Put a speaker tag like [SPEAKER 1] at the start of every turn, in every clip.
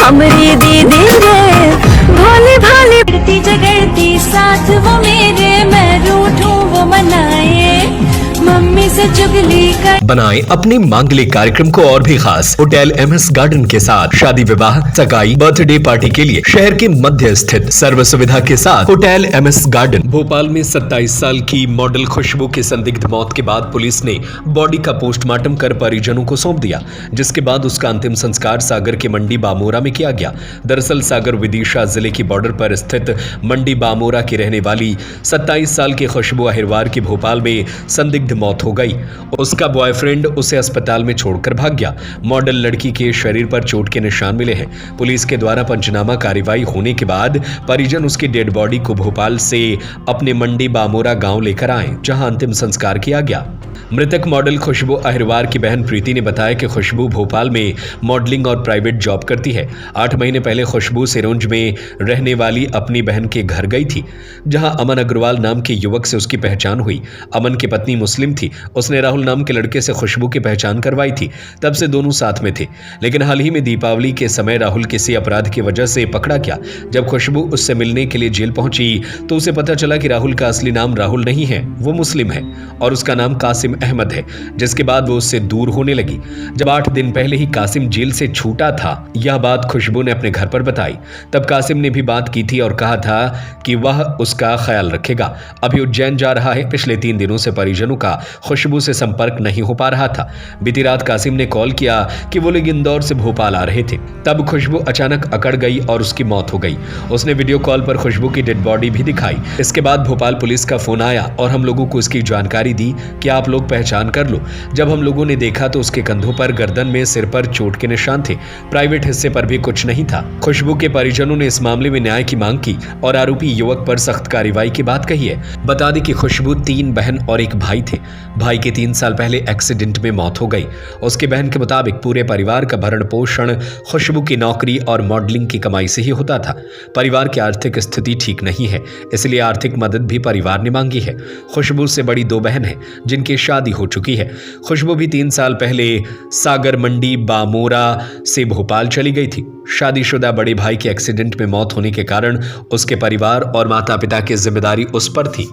[SPEAKER 1] हमरी दीदी रे भोली भाली जगड़ती साथ वो मेरे, मैं रूठूं वो मनाए, मम्मी से चुगली कर।
[SPEAKER 2] बनाएं अपने मांगलिक कार्यक्रम को और भी खास। होटल MS गार्डन के साथ शादी विवाह सगाई बर्थडे पार्टी के लिए शहर के मध्य स्थित सर्व सुविधा के साथ होटल MS गार्डन। भोपाल में 27 साल की मॉडल खुशबू की संदिग्ध मौत के बाद पुलिस ने बॉडी का पोस्टमार्टम कर परिजनों को सौंप दिया, जिसके बाद उसका अंतिम संस्कार सागर के मंडी बामोरा में किया गया। दरअसल सागर विदिशा जिले की बॉर्डर पर स्थित मंडी बामोरा की रहने वाली 27 साल की खुशबू अहिरवार की भोपाल में संदिग्ध मौत हो गई। उसका बॉयफ्रेंड उसे अस्पताल में छोड़कर भाग गया। मॉडल लड़की के शरीर पर चोट के निशान मिले हैं। पुलिस के द्वारा पंचनामा कार्रवाई होने के बाद परिजन उसकी डेड बॉडी को भोपाल से अपने मंडी बामोरा गांव लेकर आए, जहां अंतिम संस्कार किया गया। मृतक मॉडल खुशबू अहिरवार की बहन प्रीति ने बताया कि खुशबू भोपाल में मॉडलिंग और प्राइवेट जॉब करती है। 8 महीने पहले खुशबू सिरोंज में रहने वाली अपनी बहन के घर गई थी, जहां अमन अग्रवाल नाम के युवक से उसकी पहचान हुई। अमन की पत्नी मुस्लिम थी। उसने राहुल नाम के लड़के से खुशबू की पहचान करवाई थी। तब से दोनों साथ में थे, लेकिन हाल ही में दीपावली के समय राहुल किसी अपराध की वजह से पकड़ा गया। जब खुशबू उससे मिलने के लिए जेल पहुंची तो उसे पता चला कि राहुल का असली नाम राहुल नहीं है, वो मुस्लिम है और उसका नाम कासिम अहमद है, जिसके बाद वो उससे दूर होने लगी। जब 8 दिन पहले ही कासिम जेल से छूटा था, यह बात खुशबू ने अपने घर पर बताई। तब कासिम ने भी बात की थी और कहा था कि वह उसका ख्याल रखेगा। अभी उज्जैन जा रहा है। पिछले 3 दिनों से परिजनों का खुशबू से संपर्क नहीं हो पा रहा था। बीती रात कासिम ने कॉल किया कि वो लोग इंदौर से भोपाल आ रहे थे। तब खुशबू अचानक अकड़ गई और उसकी मौत हो गई। उसने वीडियो कॉल पर खुशबू की डेड बॉडी भी दिखाई। इसके बाद भोपाल पुलिस का फोन आया और हम लोगों को इसकी जानकारी दी कि आप लोग पहचान कर लो। जब हम लोगों ने देखा तो उसके कंधों पर, गर्दन में, सिर पर चोट के निशान थे। प्राइवेट हिस्से पर भी कुछ नहीं था। खुशबू के परिजनों ने इस मामले में न्याय की मांग की और आरोपी युवक पर सख्त कार्रवाई की बात कही है। बता दें कि खुशबू 3 बहन और एक भाई थे। भाई की 3 साल पहले एक्सीडेंट में मौत हो गई। उसकी बहन के मुताबिक पूरे परिवार का भरण पोषण खुशबू की नौकरी और मॉडलिंग की कमाई से ही होता था। परिवार की आर्थिक स्थिति ठीक नहीं है, इसलिए आर्थिक मदद भी परिवार ने मांगी है। खुशबू से बड़ी 2 बहन हैं जिनकी शादी हो चुकी है। खुशबू भी 3 साल पहले सागर मंडी बामोरा से भोपाल चली गई थी। शादीशुदा बड़े भाई के एक्सीडेंट में मौत होने के कारण उसके परिवार और माता पिता की जिम्मेदारी उस पर थी।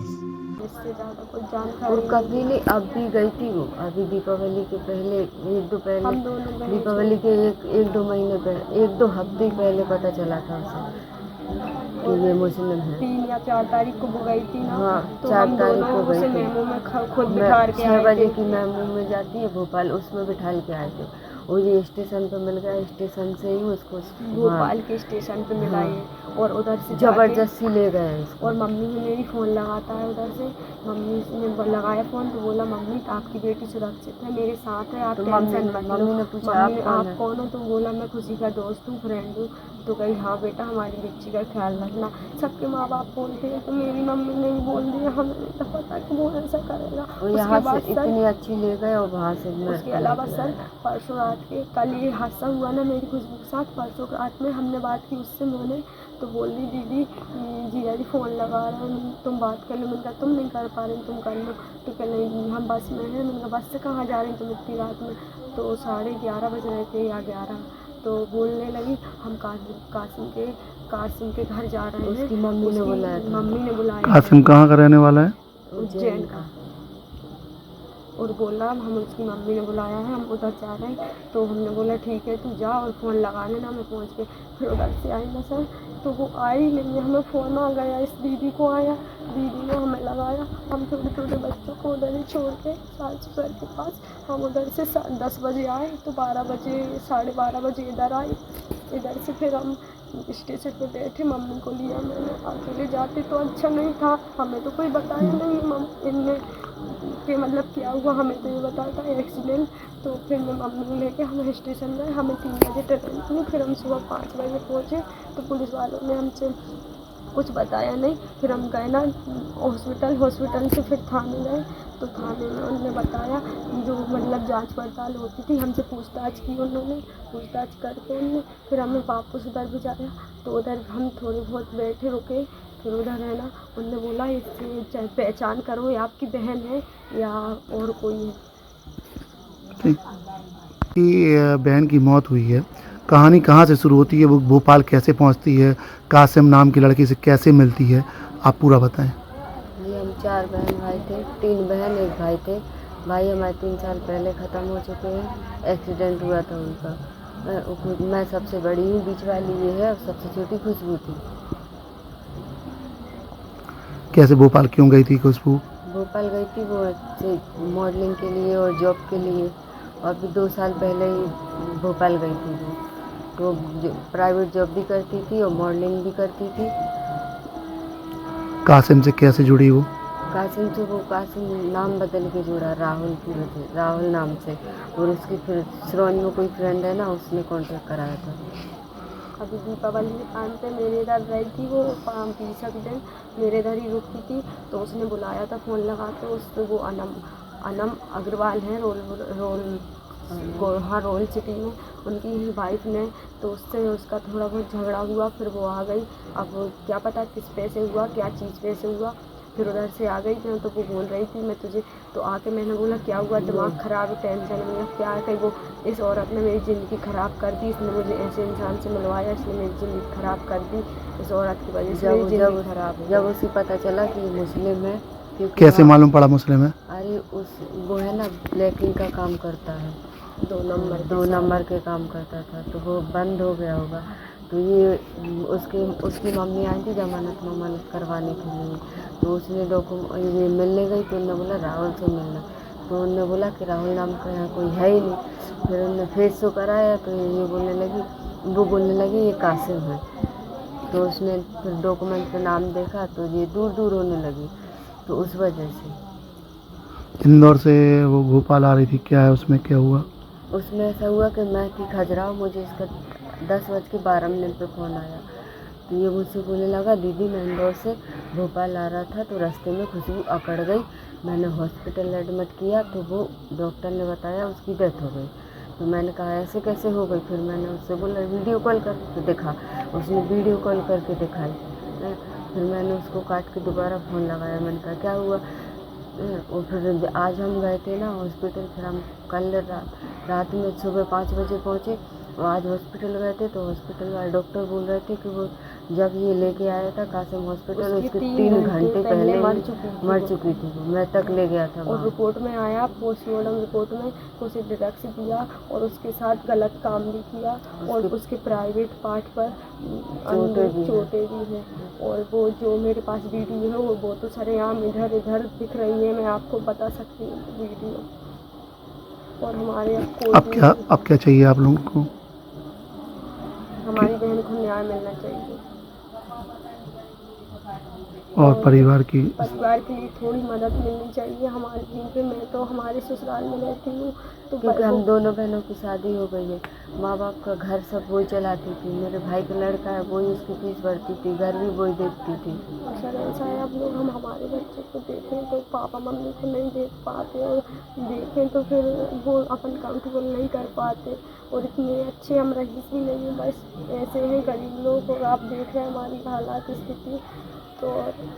[SPEAKER 3] और अकेले अब भी गई थी वो, अभी दीपावली के पहले 1-2 पहले, दीपावली के 1-2 महीने पहले, 1-2 हफ्ते पहले पता चला था उसे कि ये मुस्लिम है।
[SPEAKER 4] 3 या 4 तारीख को वो गई थी ना।
[SPEAKER 3] हाँ,
[SPEAKER 4] तो
[SPEAKER 3] 4 तारीख को गई थी।
[SPEAKER 4] मेमो में खुद बिठा के
[SPEAKER 3] 6 बजे की मेमो में जाती है भोपाल, उसमें बिठा के आए थे। वो ये स्टेशन पे मिल गया, स्टेशन से ही उसको
[SPEAKER 4] भोपाल के स्टेशन पे मिला है और उधर से
[SPEAKER 3] जबरदस्ती ले गए इसको।
[SPEAKER 4] और मम्मी ने मेरी फ़ोन लगाता है उधर से, मम्मी ने लगाया फ़ोन तो बोला मम्मी आपकी बेटी सुरक्षित है, मेरे साथ है, आप टेंशन मत लो।
[SPEAKER 3] मम्मी ने पूछा
[SPEAKER 4] आप कौन हो? तो बोला मैं खुशी का दोस्त हूँ, फ्रेंड हूँ। तो कही हाँ बेटा हमारी बच्ची का ख्याल रखना। सबके माँ बाप बोलते हैं तो मेरी मम्मी ने भी बोल दिया, हमें नहीं तो पता कि वो ऐसा करेगा।
[SPEAKER 3] यहाँ से इतनी अच्छी ले गए और वहाँ से।
[SPEAKER 4] उसके अलावा सर परसों रात के, कल ये हादसा हुआ ना मेरी खुशबू के साथ, परसों रात में हमने बात की उससे, मैंने तो बोल दी दीदी जीजा जी फ़ोन लगा रहे हैं, तुम बात कर लो। मैंने कहा तुम नहीं कर पा रहे तुम कर लो। तो कह नहीं हम बस में हैं। मैंने कहा बस से कहाँ जा रहे हैं तुम इतनी रात में? तो 11:30 बज रहे थे या 11। तो बोलने लगी हम कासिम के घर जा रहे हैं।
[SPEAKER 3] उसकी मम्मी ने बुलाया।
[SPEAKER 5] कासिम कहाँ का रहने वाला है?
[SPEAKER 4] उज्जैन का। और बोला हम उसकी मम्मी ने बुलाया है, हम उधर जा रहे हैं। तो हमने बोला ठीक है तू जा और फ़ोन लगा लेना, मैं पहुंच के फिर उधर से आई ना सर। तो वो आई नहीं, हमें फ़ोन आ गया, इस दीदी को आया, दीदी ने हमें लगाया। हम छोटे छोटे बच्चों को उधर ही छोड़ के सर के पास हम उधर से 10 बजे आए। तो 12 बजे 12:30 बजे इधर आए। इधर से फिर हम स्टेशन पे बैठे, मम्मी को लिया मैंने। अकेले जाते तो अच्छा नहीं था, हमें तो कोई बताया नहीं इनने कि मतलब क्या हुआ, हमें तो ये बताया था एक्सीडेंट। तो फिर मैं मम्मी को लेके हम स्टेशन गए। हमें 3 बजे ट्रेन थी, फिर हम सुबह 5 बजे पहुँचे। तो पुलिस वालों ने हमसे कुछ बताया नहीं। फिर हम गए ना हॉस्पिटल से फिर थाने गए। तो थाने में उन्होंने बताया जो मतलब जांच पड़ताल होती थी, हमसे पूछताछ की उन्होंने। पूछताछ करके उन्होंने फिर हमें वापस उधर भिजाया। तो उधर हम थोड़ी बहुत बैठे रुके। फिर उधर है ना उन्होंने बोला इससे पहचान करो ये आपकी बहन है या और कोई है।
[SPEAKER 5] ठीक, बहन की मौत हुई है, कहानी कहाँ से शुरू होती है, वो भोपाल कैसे पहुंचती है, कासिम नाम की लड़की से कैसे मिलती है, आप पूरा बताएं।
[SPEAKER 3] जी हम 4 बहन भाई थे, 3 बहन 1 भाई थे। भाई हमारे 3 साल पहले ख़त्म हो चुके हैं, एक्सीडेंट हुआ था उनका। मैं सबसे बड़ी हूँ, बीच वाली ये है और सबसे छोटी खुशबू थी।
[SPEAKER 5] कैसे भोपाल क्यों गई थी खुशबू?
[SPEAKER 3] भोपाल गई थी वो मॉडलिंग के लिए और जॉब के लिए, और भी 2 साल पहले ही भोपाल गई थी वो। तो प्राइवेट जॉब भी करती थी और मॉडलिंग भी करती थी।
[SPEAKER 5] कासिम से कैसे जुड़ी वो?
[SPEAKER 3] कासिम से वो कासिम नाम बदल के जुड़ा, राहुल की वजह, राहुल नाम से। और उसकी फिर श्रोन में कोई फ्रेंड है ना, उसने कांटेक्ट कराया था।
[SPEAKER 4] अभी दीपावली के टाइम पे मेरे इधर रही थी वो 20 दिन मेरे इधर ही रुकती थी, तो उसने बुलाया था फ़ोन लगा के। उससे वो अनम अग्रवाल हैं रोल सिटी में, उनकी ही वाइफ ने, तो उससे उसका थोड़ा बहुत झगड़ा हुआ, फिर वो आ गई। अब वो क्या पता किस पे से हुआ, क्या चीज़ पे से हुआ, फिर उधर से आ गई थी। तो वो बोल रही थी मैं तुझे, तो आके मैंने बोला क्या हुआ, दिमाग ख़राब है, टेंशन में क्या है, कहीं वो इस औरत ने मेरी ज़िंदगी ख़राब कर दी, इसने मुझे ऐसे इंसान से मिलवाया, इसने मेरी ज़िंदगी ख़राब कर दी, इस औरत की वजह से मेरी ज़िंदगी ख़राब है।
[SPEAKER 3] जब उसे पता चला कि मुस्लिम है, क्योंकि
[SPEAKER 5] कैसे मालूम पड़ा मुस्लिम है?
[SPEAKER 3] अरे वो है ना ब्लैकिंग का काम करता है, 2 नंबर के काम करता था, तो वो बंद हो गया होगा। तो ये उसकी मम्मी आई थी जमानत करवाने के लिए, तो उसने ये मिलने गई, तो उन्होंने बोला राहुल से मिलना, तो उन्होंने बोला कि राहुल नाम का यहाँ कोई है ही नहीं। फिर उन्होंने फेस शो कराया, तो वो बोलने लगी ये कासिम है। तो उसने फिर डॉक्यूमेंट पे नाम देखा, तो ये दूर दूर होने लगी, तो उस वजह से।
[SPEAKER 5] इंदौर से वो भोपाल आ रही थी, क्या है उसमें, क्या हुआ?
[SPEAKER 3] उसमें ऐसा हुआ कि मैं थी खजुराहो, मुझे इसका 10:12 पे फ़ोन आया। तो ये मुझसे बोलने लगा दीदी मैं इंदौर से भोपाल आ रहा था, तो रास्ते में खुशबू अकड़ गई, मैंने हॉस्पिटल एडमिट किया, तो वो डॉक्टर ने बताया उसकी डेथ हो गई। तो मैंने कहा ऐसे कैसे हो गई? फिर मैंने उससे बोला वीडियो कॉल करके दिखा, उसने वीडियो कॉल करके दिखाई। फिर मैंने उसको काट के दोबारा फ़ोन लगाया, मैंने कहा क्या हुआ? और फिर आज हम गए थे ना हॉस्पिटल, फिर हम कल रात में सुबह 5 बजे पहुँचे, और आज हॉस्पिटल गए थे, तो हॉस्पिटल वाले डॉक्टर बोल रहे थे कि वो जब ये लेके आया था कासिम हॉस्पिटल, उसके 3 घंटे पहले मर चुकी थी वो, मैं तक ले गया था।
[SPEAKER 4] और रिपोर्ट में आया, पोस्टमार्टम रिपोर्ट में उसे ड्रग्स दिया और उसके साथ गलत काम भी किया, और उसके प्राइवेट पार्ट पर चोटें भी हैं। और वो जो मेरे पास वीडियो है वो तो सरेआम इधर उधर दिख रही है, मैं आपको बता सकती हूँ वीडियो। और हमारे
[SPEAKER 5] अब क्या चाहिए आप लोगों को?
[SPEAKER 4] हमारी बहन को न्याय मिलना चाहिए,
[SPEAKER 5] और परिवार के
[SPEAKER 4] लिए थोड़ी मदद मिलनी चाहिए हमारे लिए। पे मैं तो हमारे ससुराल में रहती हूँ, तो
[SPEAKER 3] क्योंकि हम दोनों बहनों की शादी हो गई है, माँ बाप का घर सब वही चलाती थी, मेरे भाई का लड़का है वही उसकी फीस भरती थी, घर भी वही देखती थी।
[SPEAKER 4] सर ऐसा है अब लोग हम हमारे बच्चे को देखें तो पापा मम्मी को नहीं देख पाते, और देखें तो फिर वो अपन कंट्रोल नहीं कर पाते, और इतने अच्छे हम रईस भी नहीं हैं, बस ऐसे हैं गरीब लोग। और आप देख रहे हैं हमारी हालात स्थिति, तो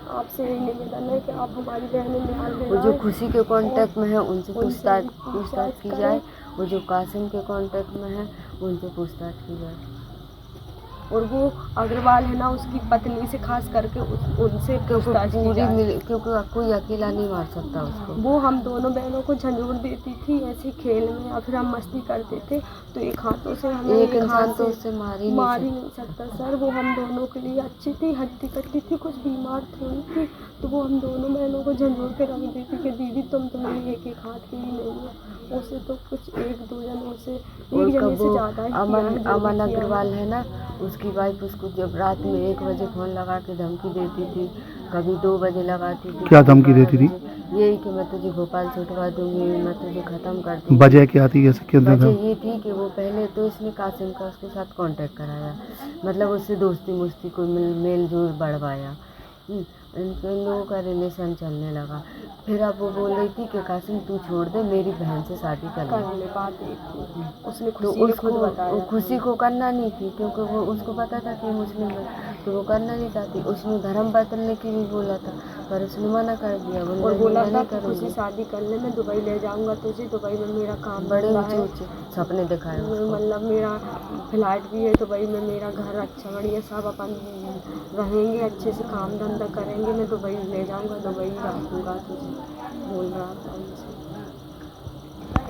[SPEAKER 4] आपसे यही निवेदन है कि आप हमारी बहनों में
[SPEAKER 3] वो जो खुशी के कांटेक्ट में है उनसे पूछताछ की जाए, वो जो कासिम के कांटेक्ट में है उनसे पूछताछ की जाए।
[SPEAKER 4] और वो अग्रवाल है ना, उसकी पत्नी से खास करके उनसे पूछताछ की जाए,
[SPEAKER 3] क्योंकि कोई अकेला नहीं मार सकता उसको।
[SPEAKER 4] वो हम दोनों बहनों को झंझोड़ देती थी ऐसे खेल में, या फिर हम मस्ती करते थे, तो एक हाथों से हमें
[SPEAKER 3] एक इंसान तो उससे मार ही
[SPEAKER 4] नहीं सकता सर। वो हम दोनों के लिए अच्छी थी, हट्टी कट्टी थी, कुछ बीमार थोड़ी थी, तो वो हम दोनों बहनों को झंझोड़ के रख देती कि दीदी तुम तो मेरी एक हाथ की ही नहीं है। उसे तो कुछ 1-2 जनों से, एक जने से ज़्यादा ही
[SPEAKER 3] अमन अग्रवाल है ना, उसकी वाइफ उसको जब रात में 1 बजे फ़ोन लगा के धमकी देती थी, कभी 2 बजे लगाती थी।
[SPEAKER 5] क्या धमकी देती थी?
[SPEAKER 3] यही कि मैं तुझे भोपाल छुटवा दूंगी, मैं तुझे ख़त्म कर दूंगी।
[SPEAKER 5] वजह क्या थी, ऐसे क्यों?
[SPEAKER 3] वजह ये थी कि वो पहले तो इसने कासिम का उसके साथ कांटेक्ट कराया, मतलब उससे दोस्ती को मेल जोल बढ़वाया, इन लोगों का रिलेशन चलने लगा। फिर अब वो बोल रही थी कि कासिम तू छोड़ दे, मेरी बहन से शादी कर ले।
[SPEAKER 4] उसने
[SPEAKER 3] तो उसको खुशी को करना नहीं थी, क्योंकि वो उसको पता था कि मुस्लिम है, तो वो करना नहीं चाहती। उसने धर्म बदलने की भी बोला था पर उसने मना कर दिया, बोला
[SPEAKER 4] और
[SPEAKER 3] नहीं,
[SPEAKER 4] बोला
[SPEAKER 3] मैं
[SPEAKER 4] था
[SPEAKER 3] नहीं
[SPEAKER 4] कि तुझे
[SPEAKER 3] करूँगी।
[SPEAKER 4] शादी करने में दुबई ले जाऊंगा तुझे, दुबई में मेरा काम
[SPEAKER 3] बड़े
[SPEAKER 4] धंधा
[SPEAKER 3] ऊंचे
[SPEAKER 4] है,
[SPEAKER 3] ऊंचे सपने दिखाए उसको।
[SPEAKER 4] मतलब मेरा फ्लैट भी है दुबई में, मेरा घर अच्छा बढ़िया सब अपन रहेंगे, अच्छे से काम धंधा करेंगे, मैं दुबई ले जाऊंगा, दुबई रखूंगा तुझे, बोल रहा था उनसे।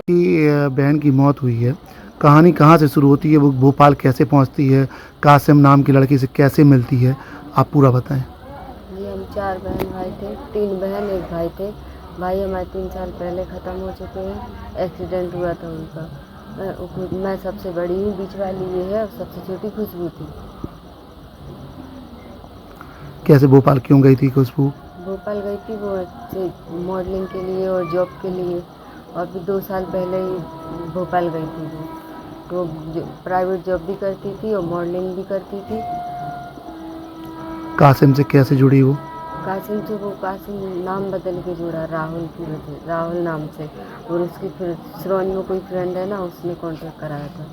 [SPEAKER 5] की बहन की मौत हुई है, कहानी कहाँ से शुरू होती है, वो भोपाल कैसे पहुंचती है, कासिम नाम की लड़की से कैसे मिलती है, आप पूरा बताएं।
[SPEAKER 3] जी हम 4 बहन भाई थे, 3 बहन 1 भाई थे। भाई हमारे 3 साल पहले ख़त्म हो चुके हैं, एक्सीडेंट हुआ था उनका। मैं सबसे बड़ी हूँ, बीच वाली ये है और सबसे छोटी खुशबू थी।
[SPEAKER 5] कैसे भोपाल क्यों गई थी खुशबू?
[SPEAKER 3] भोपाल गई थी वो मॉडलिंग के लिए और जॉब के लिए, और भी 2 साल पहले ही भोपाल गई थी वो। तो प्राइवेट जॉब भी करती थी और मॉडलिंग भी करती थी।
[SPEAKER 5] कासिम से कैसे जुड़ी वो?
[SPEAKER 3] कासिम से वो कासिम नाम बदल के जुड़ा राहुल की वजह, राहुल नाम से। और उसकी फिर श्रोन में कोई फ्रेंड है ना, उसने कांटेक्ट कराया था।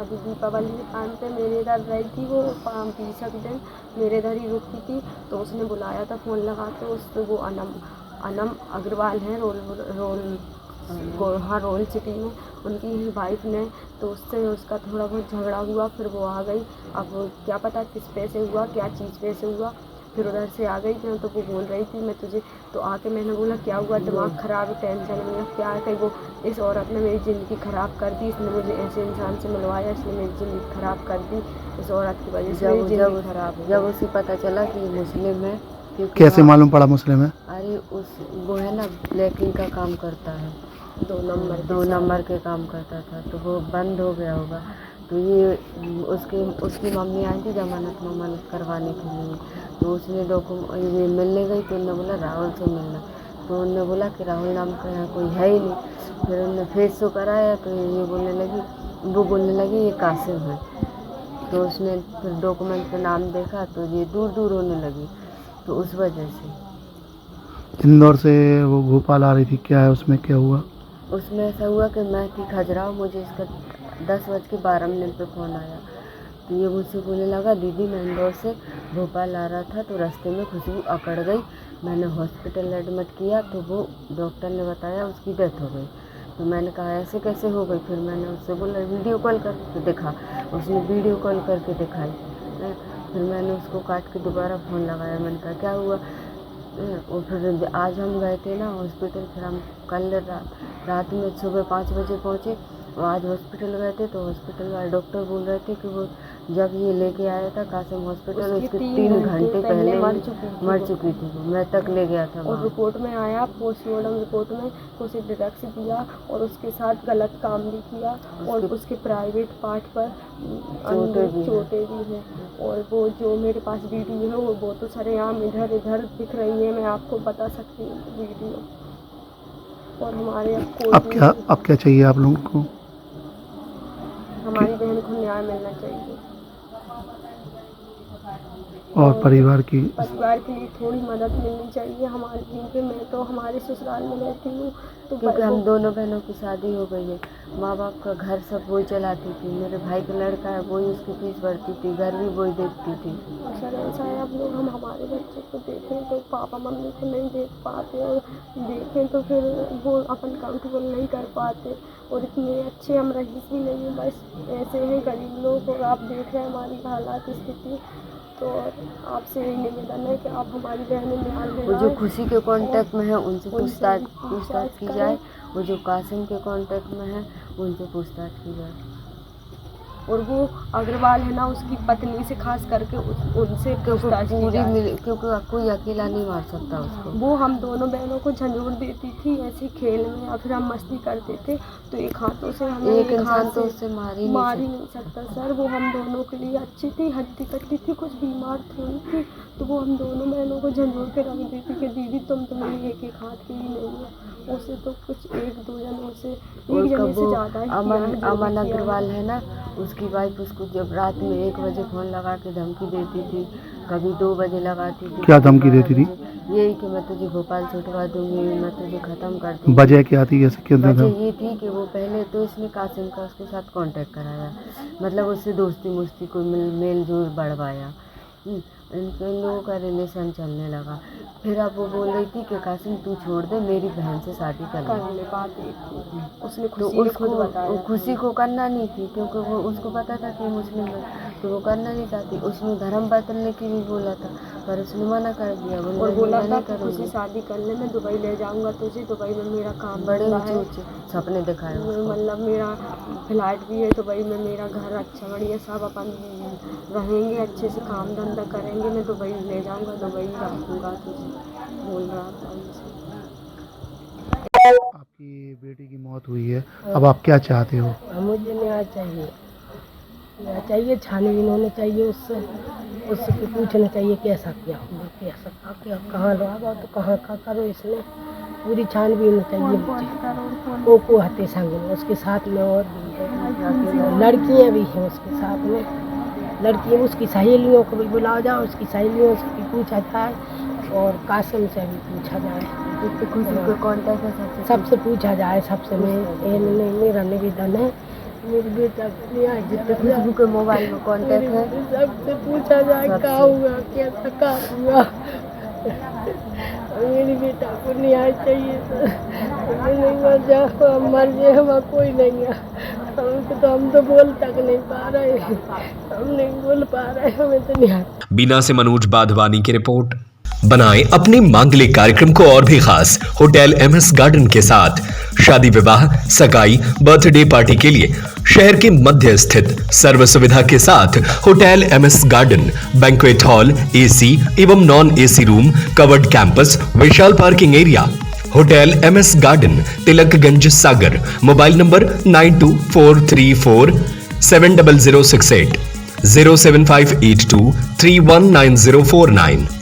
[SPEAKER 4] अभी दीपावली के टाइम पे मेरे इधर रही थी वो 20 दिन मेरे इधर ही रुकती थी, तो उसने बुलाया था फ़ोन लगा के, उससे वो अनम अग्रवाल हैं रोल सिटी में, उनकी वाइफ ने, तो उससे उसका थोड़ा बहुत झगड़ा हुआ, फिर वो आ गई। अब वो क्या पता किस पे से हुआ, क्या चीज़ पे से हुआ, फिर उधर से आ गई थी। तो वो बोल रही थी मैं तुझे, तो आके मैंने बोला क्या हुआ, दिमाग ख़राब है, टेंशन में क्या है, कहीं वो इस औरत ने मेरी ज़िंदगी ख़राब कर दी, इसने मुझे ऐसे इंसान से मिलवाया, इसने मेरी ज़िंदगी ख़राब कर दी, इस औरत की वजह से मेरी ज़िंदगी ख़राब है।
[SPEAKER 3] जब उसे पता चला कि मुस्लिम है, क्योंकि
[SPEAKER 5] कैसे मालूम पड़ा मुस्लिम है?
[SPEAKER 3] अरे वो है ना ब्लैकिंग का काम करता है, 2 नंबर के काम करता था, तो वो बंद हो गया होगा। तो ये उसकी मम्मी आई थी जमानत करवाने के लिए, तो उसने ये मिलने गई, तो उन्होंने बोला राहुल से मिलना, तो उन्होंने बोला कि राहुल नाम का यहाँ कोई है ही नहीं। फिर उन्होंने फेस शो कराया, तो वो बोलने लगी ये कासिम है। तो उसने फिर डॉक्यूमेंट पे नाम देखा, तो ये दूर दूर होने लगी, तो उस वजह से।
[SPEAKER 5] इंदौर से वो भोपाल आ रही थी, क्या है उसमें, क्या हुआ?
[SPEAKER 3] उसमें ऐसा हुआ कि मैं थी खजुराहो, मुझे इसका 10:12 पे फ़ोन आया, तो ये मुझसे बोलने लगा दीदी मैं इंदौर से भोपाल आ रहा था, तो रास्ते में खुशबू अकड़ गई, मैंने हॉस्पिटल एडमिट किया, तो वो डॉक्टर ने बताया उसकी डेथ हो गई। तो मैंने कहा ऐसे कैसे हो गई, फिर मैंने उससे बोला वीडियो कॉल करके दिखा, उसने वीडियो कॉल करके दिखाई। फिर मैंने उसको काट के दोबारा फ़ोन लगाया, मैंने कहा क्या हुआ। और फिर आज हम गए थे ना हॉस्पिटल, फिर हम कल रात में सुबह 5 बजे पहुँचे, और आज हॉस्पिटल गए थे, तो हॉस्पिटल वाले डॉक्टर बोल रहे थे कि वो जब ये लेके आया था कासिम हॉस्पिटल, उसके 3 घंटे पहले मर चुकी थी, वो मैं तक ले गया था।
[SPEAKER 4] और रिपोर्ट में आया, पोस्टमार्टम रिपोर्ट में उसे ड्रग्स दिया और उसके साथ गलत काम भी किया, और उसके प्राइवेट पार्ट पर चोटें भी हैं। और वो जो मेरे पास वीडियो है वो तो सरेआम इधर उधर दिख रही है, मैं आपको बता सकती हूँ वीडियो। और हमारे
[SPEAKER 5] अब क्या चाहिए आप लोगों को?
[SPEAKER 4] हमारी बहन को न्याय मिलना चाहिए,
[SPEAKER 5] और परिवार की
[SPEAKER 4] के लिए थोड़ी मदद मिलनी चाहिए हमारे, क्योंकि मैं तो हमारे ससुराल में रहती हूँ, तो
[SPEAKER 3] क्योंकि हम दोनों बहनों की शादी हो गई है, माँ बाप का घर सब वही चलाती थी, मेरे भाई का लड़का है वही उसकी फीस भरती थी, घर भी वही देखती थी।
[SPEAKER 4] सर ऐसा है अब लोग हम हमारे बच्चे को देखें तो पापा मम्मी को नहीं देख पाते, और देखें तो फिर वो अपन कंट्रोल नहीं कर पाते, और इतने अच्छे हम रईस भी नहीं हैं, बस ऐसे हैं गरीब लोग, और आप देख रहे हैं हमारी हालात स्थिति। तो आपसे यही निवेदन है कि आप हमारी बहनें न्याय
[SPEAKER 3] वो
[SPEAKER 4] दिलाएं।
[SPEAKER 3] जो खुशी के कांटेक्ट में है उनसे पूछताछ की जाए, वो जो कासिम के कांटेक्ट में है उनसे पूछताछ की जाए।
[SPEAKER 4] और वो अग्रवाल है ना, उसकी पत्नी से खास करके उनसे पूछताछ की जाए,
[SPEAKER 3] क्योंकि कोई अकेला नहीं मार सकता उसको।
[SPEAKER 4] वो हम दोनों बहनों को झंझोड़ देती थी ऐसे खेल में, या फिर हम मस्ती करते थे, तो एक हाथों से हमें
[SPEAKER 3] एक इंसान तो उससे मार ही
[SPEAKER 4] नहीं सकता सर। वो हम दोनों के लिए अच्छी थी, हट्टी कट्टी थी, कुछ बीमार थोड़ी थी, तो वो हम दोनों बहनों को झंझोड़ के रख देती कि दीदी तुम तो मेरी एक हाथ की ही नहीं है, उसे तो कुछ 1-2 जनों से, एक जने से ज़्यादा ही।
[SPEAKER 3] अमन अग्रवाल है ना, उसकी वाइफ उसको जब रात में 1 बजे फ़ोन लगा के धमकी देती थी, कभी 2 बजे लगाती थी।
[SPEAKER 5] क्या धमकी देती थी?
[SPEAKER 3] यही कि मैं तुझे भोपाल छुटवा दूंगी, मैं तुझे ख़त्म कर दूंगी।
[SPEAKER 5] वजह क्या थी, ऐसे क्यों था?
[SPEAKER 3] वजह ये थी कि वो पहले तो इसने कासिम का उसके साथ कांटेक्ट कराया, मतलब उससे दोस्ती मुस्ती को मेल जोल बढ़वाया, इनके लोगों का रिलेशन चलने लगा। फिर अब वो बोल रही थी कि कासिम तू छोड़ दे, मेरी बहन से शादी कर ले।
[SPEAKER 4] बात एक थी, उसने
[SPEAKER 3] तो
[SPEAKER 4] खुशी ने खुद
[SPEAKER 3] उसको
[SPEAKER 4] बताया।
[SPEAKER 3] खुशी को करना नहीं थी, क्योंकि वो उसको पता था कि मुस्लिम है, तो वो करना नहीं चाहती। उसने धर्म बदलने की भी बोला था, पर उसने मना कर दिया।
[SPEAKER 4] और बोला था कि
[SPEAKER 3] करूँगी।
[SPEAKER 4] खुशी शादी करने में दुबई ले जाऊंगा तुझे, दुबई में मेरा काम
[SPEAKER 3] बड़े
[SPEAKER 4] धंधा
[SPEAKER 3] ऊँचे
[SPEAKER 4] है,
[SPEAKER 3] ऊँचे सपने दिखाए उसको।
[SPEAKER 4] मतलब मेरा फ्लैट भी है दुबई में, मेरा घर अच्छा बढ़िया सब अपन रहेंगे, अच्छे से काम धंधा करेंगे, मैं दुबई ले जाऊंगा, दुबई रखूँगा तुझे, बोल रहा था उनसे।
[SPEAKER 5] आपकी बेटी की मौत हुई है, अब आप क्या चाहते हो?
[SPEAKER 6] मुझे न्याय चाहिए, न्याय चाहिए, छानबीन होनी चाहिए, उससे पूछना चाहिए कैसा क्या हुआ, कैसा क्या कहाँ लगा तो कहाँ का करो, इसने पूरी छानबीन होनी चाहिए मुझे। को हत्या संग में उसके साथ में और भी है, लड़कियाँ भी हैं उसके साथ में, लड़कियाँ उसकी सहेलियों को भी बुलाया जाए, उसकी सहेलियों से भी पूछा जाए और कासिम से भी पूछा जाए,
[SPEAKER 3] कॉन्टैक्ट है
[SPEAKER 6] सबसे पूछा जाए, सबसे मेरा निवेदन है। मेरी बेटा जितने
[SPEAKER 3] खुशबू के मोबाइल में कॉन्टैक्ट है,
[SPEAKER 6] सबसे पूछा जाए क्या हुआ, कैसा क्या हुआ। मेरी बेटा को न्याय चाहिए, नहीं मर जाओ, मर जाए, हमारा कोई नहीं है, हम तो बोल तक नहीं पा रहे, हम नहीं बोल पा रहे, हमें तो न्याय।
[SPEAKER 2] बीना से मनोज बाधवानी की रिपोर्ट। बनाएं अपने मांगलिक कार्यक्रम को और भी खास होटल एमएस गार्डन के साथ। शादी विवाह, सगाई, बर्थडे पार्टी के लिए शहर के मध्य स्थित सर्व सुविधा के साथ hotel MS garden, banquet hall, AC एवं non AC room, covered campus, विशाल parking area. Hotel MS garden, Tilakganj, Sagar. Mobile number 9243470068, 07582319049।